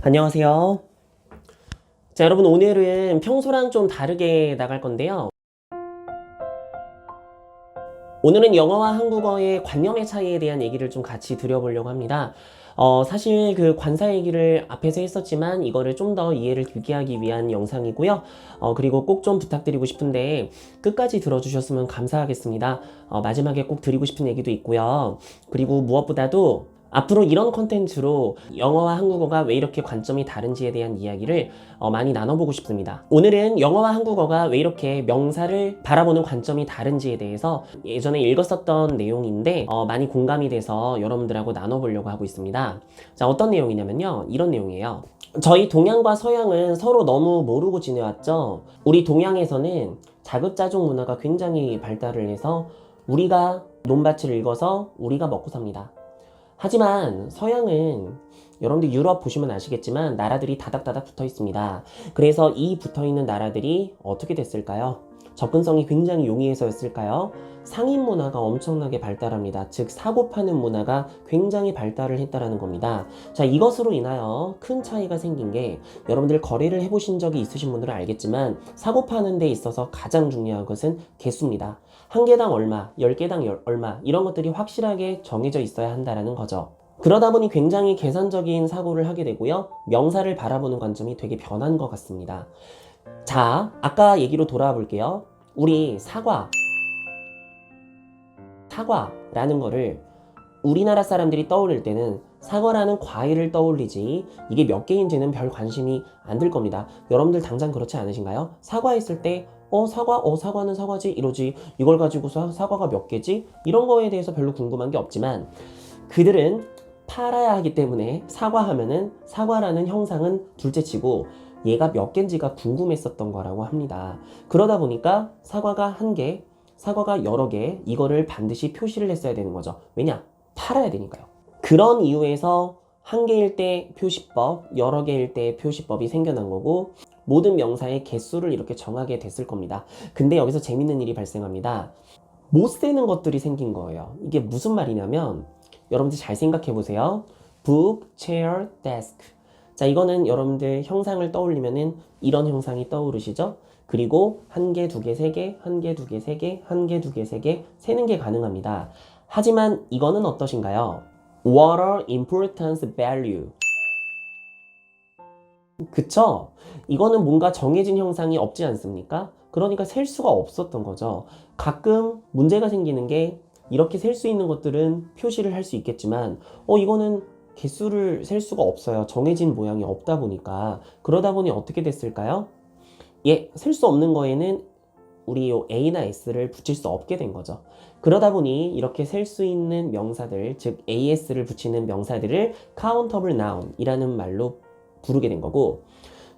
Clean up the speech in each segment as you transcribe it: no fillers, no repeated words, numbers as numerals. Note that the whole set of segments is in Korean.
안녕하세요. 자, 여러분 오늘은 평소랑 좀 다르게 나갈 건데요. 오늘은 영어와 한국어의 관념의 차이에 대한 얘기를 좀 같이 드려보려고 합니다. 사실 그 관사 얘기를 앞에서 했었지만 이거를 좀 더 이해를 깊게 하기 위한 영상이고요. 그리고 꼭 좀 부탁드리고 싶은데 끝까지 들어주셨으면 감사하겠습니다. 마지막에 꼭 드리고 싶은 얘기도 있고요. 그리고 무엇보다도 앞으로 이런 컨텐츠로 영어와 한국어가 왜 이렇게 관점이 다른지에 대한 이야기를 많이 나눠보고 싶습니다. 오늘은 영어와 한국어가 왜 이렇게 명사를 바라보는 관점이 다른지에 대해서 예전에 읽었었던 내용인데 많이 공감이 돼서 여러분들하고 나눠보려고 하고 있습니다. 자, 어떤 내용이냐면요. 이런 내용이에요. 저희 동양과 서양은 서로 너무 모르고 지내왔죠. 우리 동양에서는 자급자족 문화가 굉장히 발달을 해서 우리가 논밭을 읽어서 우리가 먹고 삽니다. 하지만 서양은 여러분들 유럽 보시면 아시겠지만 나라들이 다닥다닥 붙어 있습니다. 그래서 이 붙어 있는 나라들이 어떻게 됐을까요? 접근성이 굉장히 용이해서였을까요? 상인 문화가 엄청나게 발달합니다. 즉 사고 파는 문화가 굉장히 발달을 했다라는 겁니다. 자, 이것으로 인하여 큰 차이가 생긴 게 여러분들 거래를 해보신 적이 있으신 분들은 알겠지만 사고 파는 데 있어서 가장 중요한 것은 개수입니다. 한 개당 얼마, 10개당 얼마 이런 것들이 확실하게 정해져 있어야 한다는 거죠. 그러다 보니 굉장히 계산적인 사고를 하게 되고요. 명사를 바라보는 관점이 되게 변한 것 같습니다. 자, 아까 얘기로 돌아와 볼게요. 우리 사과라는 거를 우리나라 사람들이 떠올릴 때는 사과라는 과일을 떠올리지 이게 몇 개인지는 별 관심이 안 들 겁니다. 여러분들 당장 그렇지 않으신가요? 사과했을 때 사과는 사과지 이러지 이걸 가지고서 사과가 몇 개지? 이런 거에 대해서 별로 궁금한 게 없지만 그들은 팔아야 하기 때문에 사과하면은 사과라는 형상은 둘째치고 얘가 몇 개인지가 궁금했었던 거라고 합니다. 그러다 보니까 사과가 한 개, 사과가 여러 개 이거를 반드시 표시를 했어야 되는 거죠. 왜냐? 팔아야 되니까요. 그런 이유에서 한 개일 때 표시법, 여러 개일 때 표시법이 생겨난 거고 모든 명사의 개수를 이렇게 정하게 됐을 겁니다. 근데 여기서 재밌는 일이 발생합니다. 못 세는 것들이 생긴 거예요. 이게 무슨 말이냐면 여러분들 잘 생각해 보세요. book, chair, desk. 자, 이거는 여러분들 형상을 떠올리면은 이런 형상이 떠오르시죠? 그리고 한 개, 두 개, 세 개, 한 개, 두 개, 세 개, 한 개, 두 개, 세 개, 세는 게 가능합니다. 하지만 이거는 어떠신가요? Water importance value. 그쵸? 이거는 뭔가 정해진 형상이 없지 않습니까? 그러니까 셀 수가 없었던 거죠. 가끔 문제가 생기는 게 이렇게 셀 수 있는 것들은 표시를 할 수 있겠지만 이거는 개수를 셀 수가 없어요. 정해진 모양이 없다 보니까. 그러다 보니 어떻게 됐을까요? 셀 수 없는 거에는 우리 요 A나 S를 붙일 수 없게 된 거죠. 그러다 보니 이렇게 셀 수 있는 명사들, 즉 AS를 붙이는 명사들을 countable noun 이라는 말로 부르게 된 거고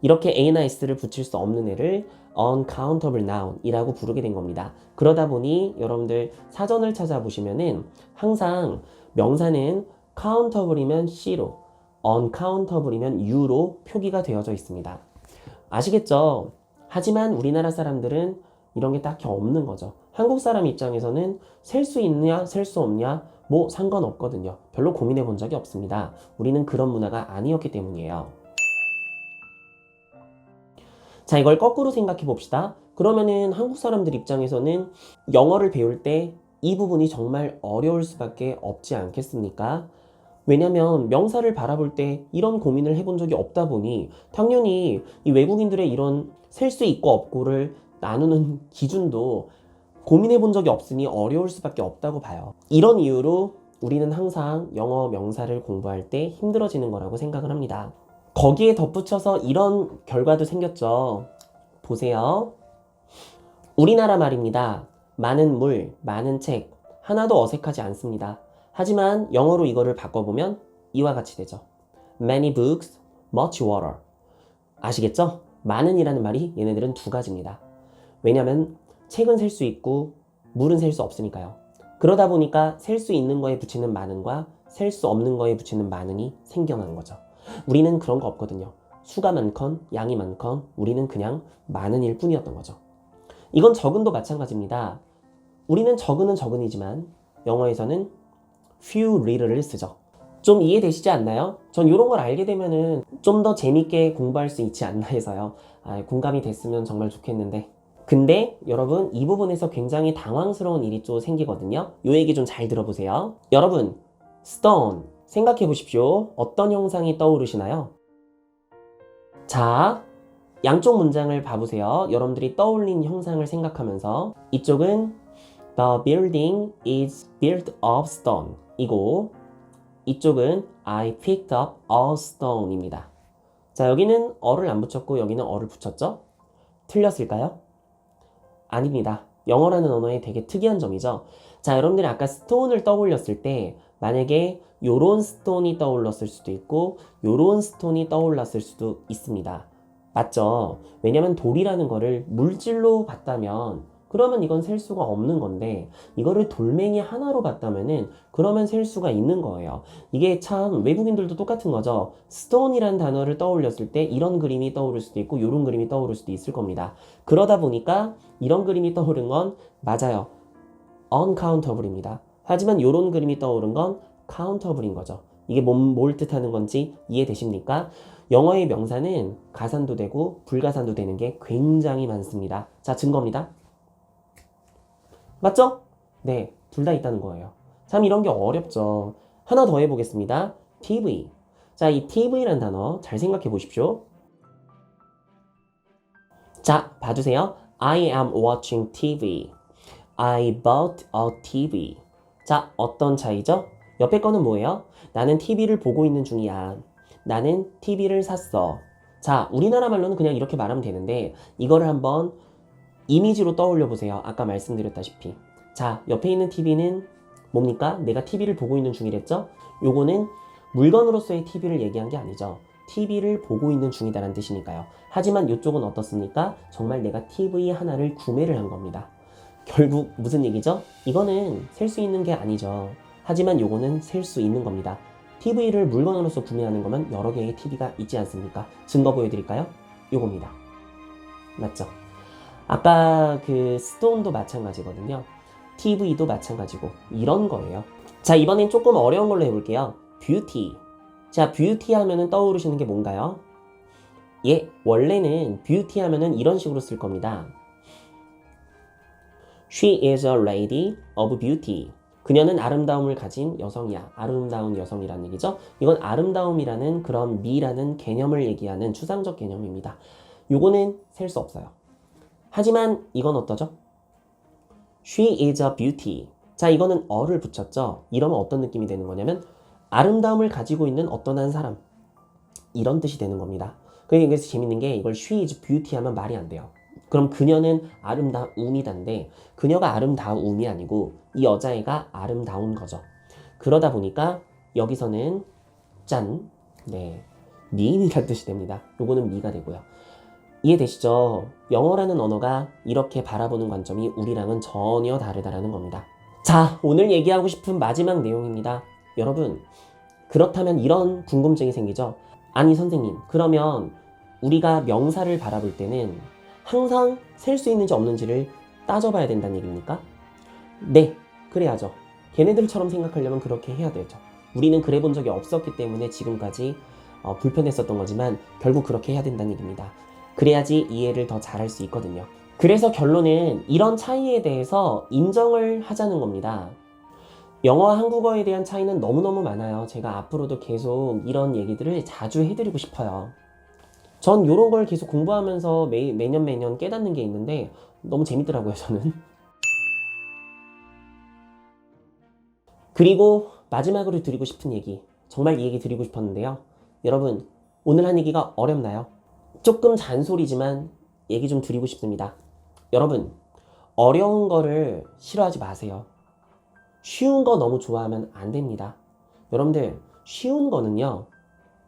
이렇게 A나 S를 붙일 수 없는 애를 uncountable noun 이라고 부르게 된 겁니다. 그러다 보니 여러분들 사전을 찾아보시면은 항상 명사는 countable이면 C로 uncountable이면 U로 표기가 되어져 있습니다. 아시겠죠? 하지만 우리나라 사람들은 이런 게 딱히 없는 거죠. 한국 사람 입장에서는 셀 수 있냐, 셀 수 없냐, 뭐 상관없거든요. 별로 고민해 본 적이 없습니다. 우리는 그런 문화가 아니었기 때문이에요. 자, 이걸 거꾸로 생각해 봅시다. 그러면은 한국 사람들 입장에서는 영어를 배울 때 이 부분이 정말 어려울 수밖에 없지 않겠습니까? 왜냐면 명사를 바라볼 때 이런 고민을 해본 적이 없다 보니 당연히 이 외국인들의 이런 셀 수 있고 없고를 나누는 기준도 고민해 본 적이 없으니 어려울 수밖에 없다고 봐요. 이런 이유로 우리는 항상 영어 명사를 공부할 때 힘들어지는 거라고 생각을 합니다. 거기에 덧붙여서 이런 결과도 생겼죠. 보세요. 우리나라 말입니다. 많은 물, 많은 책, 하나도 어색하지 않습니다. 하지만 영어로 이거를 바꿔보면 이와 같이 되죠. Many books, much water. 아시겠죠? 많은이라는 말이 얘네들은 두 가지입니다. 왜냐면 책은 셀 수 있고 물은 셀 수 없으니까요. 그러다 보니까 셀 수 있는 거에 붙이는 많은과 셀 수 없는 거에 붙이는 많은이 생겨난 거죠. 우리는 그런 거 없거든요. 수가 많건 양이 많건 우리는 그냥 많은 일 뿐이었던 거죠. 이건 적은도 마찬가지입니다. 우리는 적은은 적은이지만 영어에서는 few little를 쓰죠. 좀 이해되시지 않나요? 전 이런 걸 알게 되면은 좀 더 재밌게 공부할 수 있지 않나 해서요. 공감이 됐으면 정말 좋겠는데. 근데 여러분 이 부분에서 굉장히 당황스러운 일이 또 생기거든요. 요 얘기 좀 잘 들어보세요. 여러분, stone 생각해 보십시오. 어떤 형상이 떠오르시나요? 자, 양쪽 문장을 봐보세요. 여러분들이 떠올린 형상을 생각하면서 이쪽은 The building is built of stone 이고 이쪽은 I picked up a stone입니다. 자, 여기는 어를 안 붙였고 여기는 어를 붙였죠? 틀렸을까요? 아닙니다. 영어라는 언어의 되게 특이한 점이죠. 자, 여러분들이 아까 스톤을 떠올렸을 때 만약에 요런 스톤이 떠올랐을 수도 있고 요런 스톤이 떠올랐을 수도 있습니다. 맞죠? 왜냐면 돌이라는 거를 물질로 봤다면 그러면 이건 셀 수가 없는 건데 이거를 돌멩이 하나로 봤다면은 그러면 셀 수가 있는 거예요. 이게 참 외국인들도 똑같은 거죠. 스톤이라는 단어를 떠올렸을 때 이런 그림이 떠오를 수도 있고 이런 그림이 떠오를 수도 있을 겁니다. 그러다 보니까 이런 그림이 떠오른 건 맞아요. uncountable입니다. 하지만 이런 그림이 떠오른 건 countable인 거죠. 이게 뭘 뜻하는 건지 이해되십니까? 영어의 명사는 가산도 되고 불가산도 되는 게 굉장히 많습니다. 자, 증거입니다. 맞죠? 네, 둘 다 있다는 거예요. 참 이런 게 어렵죠. 하나 더 해보겠습니다. TV. 자, 이 TV라는 단어 잘 생각해 보십시오. 자, 봐주세요. I am watching TV. I bought a TV. 자, 어떤 차이죠? 옆에 거는 뭐예요? 나는 TV를 보고 있는 중이야. 나는 TV를 샀어. 자, 우리나라 말로는 그냥 이렇게 말하면 되는데 이거를 한번 이미지로 떠올려 보세요. 아까 말씀드렸다시피. 자, 옆에 있는 TV는 뭡니까? 내가 TV를 보고 있는 중이랬죠? 요거는 물건으로서의 TV를 얘기한 게 아니죠. TV를 보고 있는 중이다라는 뜻이니까요. 하지만 이쪽은 어떻습니까? 정말 내가 TV 하나를 구매를 한 겁니다. 결국 무슨 얘기죠? 이거는 셀 수 있는 게 아니죠. 하지만 요거는 셀 수 있는 겁니다. TV를 물건으로서 구매하는 거면 여러 개의 TV가 있지 않습니까? 증거 보여드릴까요? 요겁니다. 맞죠? 아까 그 스톤도 마찬가지거든요. TV도 마찬가지고 이런 거예요. 자, 이번엔 조금 어려운 걸로 해볼게요. 뷰티. 자, 뷰티 하면은 떠오르시는 게 뭔가요? 예, 원래는 뷰티 하면은 이런 식으로 쓸 겁니다. She is a lady of beauty. 그녀는 아름다움을 가진 여성이야. 아름다운 여성이라는 얘기죠. 이건 아름다움이라는 그런 미라는 개념을 얘기하는 추상적 개념입니다. 요거는 셀 수 없어요. 하지만 이건 어떠죠? She is a beauty. 자, 이거는 어를 붙였죠. 이러면 어떤 느낌이 되는 거냐면 아름다움을 가지고 있는 어떤 한 사람, 이런 뜻이 되는 겁니다. 그래서 재밌는 게 이걸 she is beauty 하면 말이 안 돼요. 그럼 그녀는 아름다움이단데 그녀가 아름다움이 아니고 이 여자애가 아름다운 거죠. 그러다 보니까 여기서는 짠, 네, 미인이라는 뜻이 됩니다. 요거는 미가 되고요. 이해되시죠? 영어라는 언어가 이렇게 바라보는 관점이 우리랑은 전혀 다르다라는 겁니다. 자, 오늘 얘기하고 싶은 마지막 내용입니다. 여러분, 그렇다면 이런 궁금증이 생기죠? 아니 선생님, 그러면 우리가 명사를 바라볼 때는 항상 셀 수 있는지 없는지를 따져봐야 된다는 얘기입니까? 네, 그래야죠. 걔네들처럼 생각하려면 그렇게 해야 되죠. 우리는 그래 본 적이 없었기 때문에 지금까지 불편했었던 거지만 결국 그렇게 해야 된다는 얘기입니다. 그래야지 이해를 더 잘할 수 있거든요. 그래서 결론은 이런 차이에 대해서 인정을 하자는 겁니다. 영어와 한국어에 대한 차이는 너무너무 많아요. 제가 앞으로도 계속 이런 얘기들을 자주 해드리고 싶어요. 전 이런 걸 계속 공부하면서 매년 깨닫는 게 있는데 너무 재밌더라고요, 저는. 그리고 마지막으로 드리고 싶은 얘기, 정말 이 얘기 드리고 싶었는데요. 여러분, 오늘 한 얘기가 어렵나요? 조금 잔소리지만 얘기 좀 드리고 싶습니다. 여러분, 어려운 거를 싫어하지 마세요. 쉬운 거 너무 좋아하면 안 됩니다. 여러분들, 쉬운 거는요,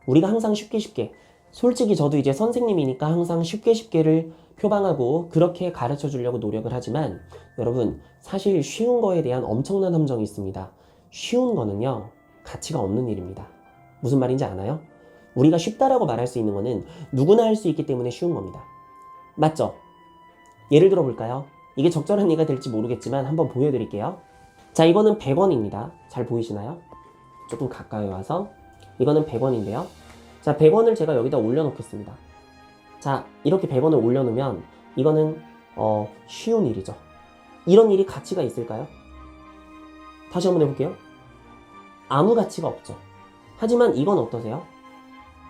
우리가 항상 쉽게 솔직히 저도 이제 선생님이니까 항상 쉽게를 표방하고 그렇게 가르쳐 주려고 노력을 하지만 여러분, 사실 쉬운 거에 대한 엄청난 함정이 있습니다. 쉬운 거는요, 가치가 없는 일입니다. 무슨 말인지 아나요? 우리가 쉽다라고 말할 수 있는 거는 누구나 할 수 있기 때문에 쉬운 겁니다. 맞죠? 예를 들어 볼까요? 이게 적절한 예가 될지 모르겠지만 한번 보여드릴게요. 자, 이거는 100원입니다. 잘 보이시나요? 조금 가까이 와서 이거는 100원인데요. 자, 100원을 제가 여기다 올려놓겠습니다. 자, 이렇게 100원을 올려놓으면 이거는 쉬운 일이죠. 이런 일이 가치가 있을까요? 다시 한번 해볼게요. 아무 가치가 없죠. 하지만 이건 어떠세요?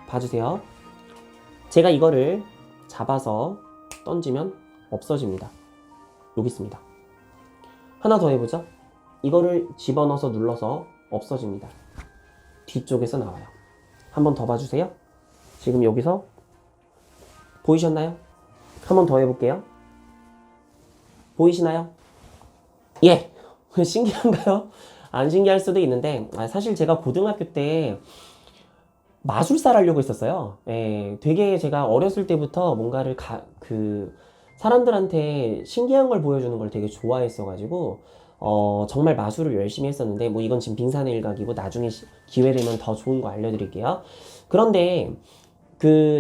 봐주세요. 제가 이거를 잡아서 던지면 없어집니다. 여기 있습니다. 하나 더 해보죠. 이거를 집어넣어서 눌러서 없어집니다. 뒤쪽에서 나와요. 한 번 더 봐주세요. 지금 여기서 보이셨나요? 한 번 더 해볼게요. 보이시나요? 예! 신기한가요? 안 신기할 수도 있는데 사실 제가 고등학교 때 마술사를 하려고 했었어요. 예, 되게 제가 어렸을 때부터 뭔가를 사람들한테 신기한 걸 보여주는 걸 되게 좋아했어가지고 정말 마술을 열심히 했었는데 뭐 이건 지금 빙산의 일각이고 나중에 기회 되면 더 좋은 거 알려드릴게요. 그런데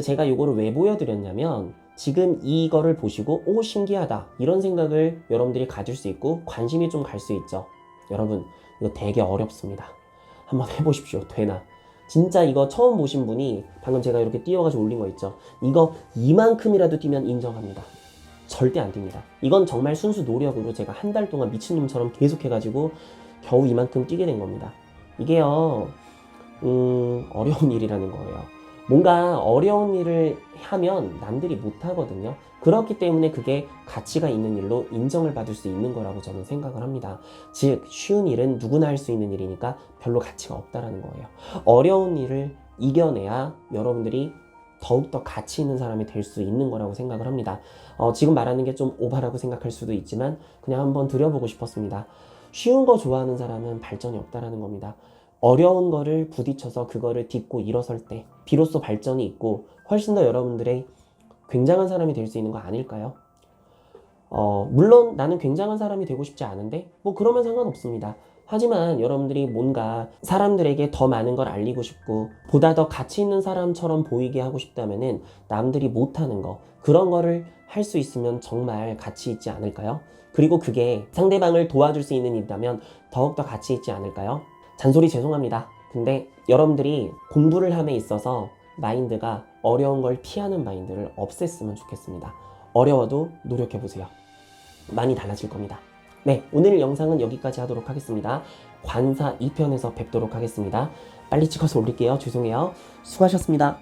제가 이거를 왜 보여드렸냐면 지금 이거를 보시고 오 신기하다 이런 생각을 여러분들이 가질 수 있고 관심이 좀 갈 수 있죠. 여러분 이거 되게 어렵습니다. 한번 해보십시오. 되나? 진짜 이거 처음 보신 분이 방금 제가 이렇게 띄워가지고 올린 거 있죠. 이거 이만큼이라도 뛰면 인정합니다. 절대 안 뜁니다. 이건 정말 순수 노력으로 제가 한 달 동안 미친놈처럼 계속 해가지고 겨우 이만큼 뛰게 된 겁니다. 이게요 어려운 일이라는 거예요. 뭔가 어려운 일을 하면 남들이 못하거든요. 그렇기 때문에 그게 가치가 있는 일로 인정을 받을 수 있는 거라고 저는 생각을 합니다. 즉 쉬운 일은 누구나 할 수 있는 일이니까 별로 가치가 없다라는 거예요. 어려운 일을 이겨내야 여러분들이 더욱더 가치 있는 사람이 될 수 있는 거라고 생각을 합니다. 지금 말하는 게 좀 오바라고 생각할 수도 있지만 그냥 한번 드려보고 싶었습니다. 쉬운 거 좋아하는 사람은 발전이 없다라는 겁니다. 어려운 거를 부딪혀서 그거를 딛고 일어설 때 비로소 발전이 있고 훨씬 더 여러분들의 굉장한 사람이 될 수 있는 거 아닐까요? 물론 나는 굉장한 사람이 되고 싶지 않은데 뭐 그러면 상관없습니다. 하지만 여러분들이 뭔가 사람들에게 더 많은 걸 알리고 싶고 보다 더 가치 있는 사람처럼 보이게 하고 싶다면은 남들이 못하는 거 그런 거를 할 수 있으면 정말 가치 있지 않을까요? 그리고 그게 상대방을 도와줄 수 있는 일이라면 더욱더 가치 있지 않을까요? 잔소리 죄송합니다. 근데 여러분들이 공부를 함에 있어서 마인드가 어려운 걸 피하는 마인드를 없앴으면 좋겠습니다. 어려워도 노력해보세요. 많이 달라질 겁니다. 네, 오늘 영상은 여기까지 하도록 하겠습니다. 관사 2편에서 뵙도록 하겠습니다. 빨리 찍어서 올릴게요. 죄송해요. 수고하셨습니다.